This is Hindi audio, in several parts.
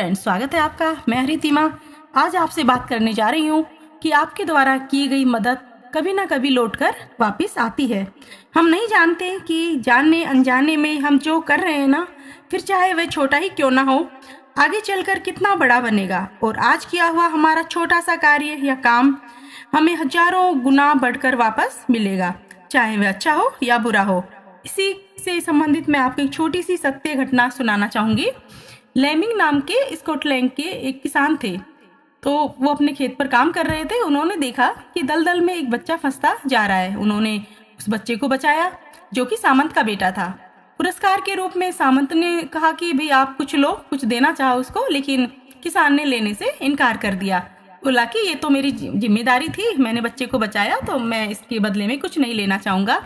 फ्रेंड्स, स्वागत है आपका। मैं हरितिमा आज आपसे बात करने जा रही हूँ कि आपके द्वारा की गई मदद कभी ना कभी लौट कर वापिस आती है। हम नहीं जानते कि जाने अनजाने में हम जो कर रहे हैं ना, फिर चाहे वह छोटा ही क्यों ना हो, आगे चलकर कितना बड़ा बनेगा। और आज किया हुआ हमारा छोटा सा कार्य या काम हमें हजारों गुना बढ़कर वापस मिलेगा, चाहे वह अच्छा हो या बुरा हो। इसी से संबंधित मैं आपको एक छोटी सी सत्य घटना सुनाना चाहूँगी। लेमिंग नाम के स्कॉटलैंड के एक किसान थे। तो वो अपने खेत पर काम कर रहे थे। उन्होंने देखा कि दलदल में एक बच्चा फंसता जा रहा है। उन्होंने उस बच्चे को बचाया, जो कि सामंत का बेटा था। पुरस्कार के रूप में सामंत ने कहा कि भाई आप कुछ लो, कुछ देना चाहो उसको, लेकिन किसान ने लेने से इनकार कर दिया। बोला कि ये तो मेरी जिम्मेदारी थी, मैंने बच्चे को बचाया तो मैं इसके बदले में कुछ नहीं लेना चाहूँगा।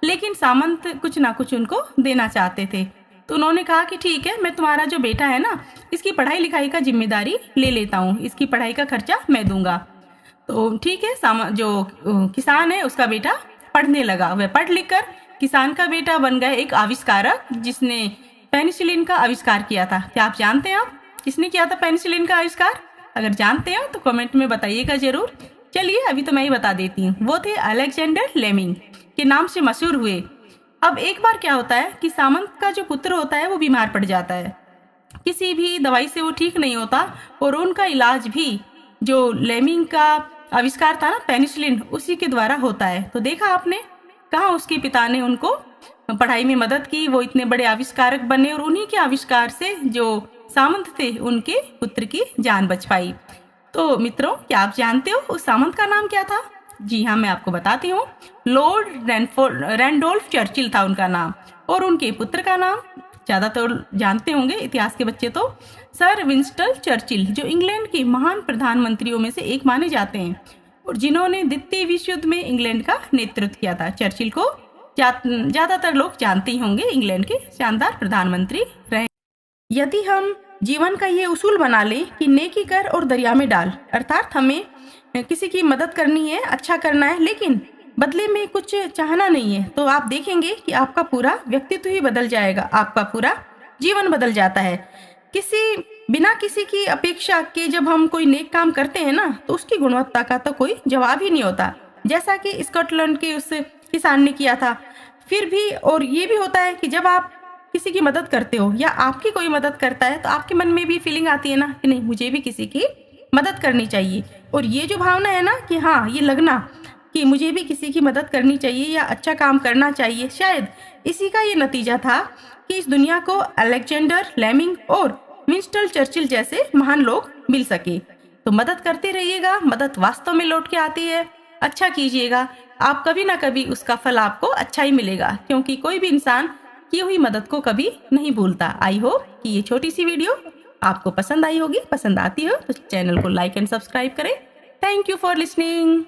लेकिन सामंत कुछ ना कुछ उनको देना चाहते थे। तो उन्होंने कहा कि ठीक है, मैं तुम्हारा जो बेटा है ना, इसकी पढ़ाई लिखाई का जिम्मेदारी ले लेता हूँ, इसकी पढ़ाई का खर्चा मैं दूंगा। तो ठीक है, जो किसान है उसका बेटा पढ़ने लगा। वह पढ़ लिख कर किसान का बेटा बन गया एक आविष्कारक, जिसने पेनिसिलिन का आविष्कार किया था। क्या आप जानते हैं आप किसने किया था पेनिसिलिन का आविष्कार? अगर जानते हो तो कमेंट में बताइएगा जरूर। चलिए अभी तो मैं ही बता देती हूँ। वो थे अलेक्जेंडर लेमिंग के नाम से मशहूर हुए। अब एक बार क्या होता है कि सामंत का जो पुत्र होता है वो बीमार पड़ जाता है। किसी भी दवाई से वो ठीक नहीं होता और उनका इलाज भी जो लेमिंग का आविष्कार था ना, पेनिसिलिन, उसी के द्वारा होता है। तो देखा आपने कहाँ उसके पिता ने उनको पढ़ाई में मदद की, वो इतने बड़े आविष्कारक बने और उन्हीं के आविष्कार से जो सामंत थे उनके पुत्र की जान बच पाई। तो मित्रों, क्या आप जानते हो उस सामंत का नाम क्या था? जी हाँ, मैं आपको बताती हूँ। लॉर्ड रैंडोल्फ चर्चिल था उनका नाम, और उनके पुत्र का नाम ज्यादातर जानते होंगे इतिहास के बच्चे तो, सर विंस्टन चर्चिल, जो इंग्लैंड के महान प्रधानमंत्रियों में से एक माने जाते हैं और जिन्होंने द्वितीय विश्व युद्ध में इंग्लैंड का नेतृत्व किया था। चर्चिल को ज्यादातर लोग जानते ही होंगे, इंग्लैंड के शानदार प्रधानमंत्री रहे। यदि हम जीवन का ये उसूल बना लें कि नेकी कर और दरिया में डाल, अर्थात हमें किसी की मदद करनी है, अच्छा करना है, लेकिन बदले में कुछ चाहना नहीं है, तो आप देखेंगे कि आपका पूरा व्यक्तित्व ही बदल जाएगा, आपका पूरा जीवन बदल जाता है। बिना किसी की अपेक्षा के जब हम कोई नेक काम करते हैं ना, तो उसकी गुणवत्ता का तो कोई जवाब ही नहीं होता, जैसा कि स्कॉटलैंड के उस किसान ने किया था। फिर भी और ये भी होता है कि जब आप किसी की मदद करते हो या आपकी कोई मदद करता है, तो आपके मन में भी फीलिंग आती है ना कि नहीं, मुझे भी किसी की मदद करनी चाहिए। और ये जो भावना है ना कि हाँ, ये लगना कि मुझे भी किसी की मदद करनी चाहिए या अच्छा काम करना चाहिए, शायद इसी का ये नतीजा था कि इस दुनिया को अलेक्जेंडर लेमिंग और विंस्टन चर्चिल जैसे महान लोग मिल सके। तो मदद करते रहिएगा, मदद वास्तव में लौट के आती है। अच्छा कीजिएगा, आप कभी ना कभी उसका फल आपको अच्छा ही मिलेगा, क्योंकि कोई भी इंसान की हुई मदद को कभी नहीं भूलता। आई होप कि ये छोटी सी वीडियो आपको पसंद आई होगी। पसंद आती हो तो चैनल को लाइक एंड सब्सक्राइब करें। Thank you for listening.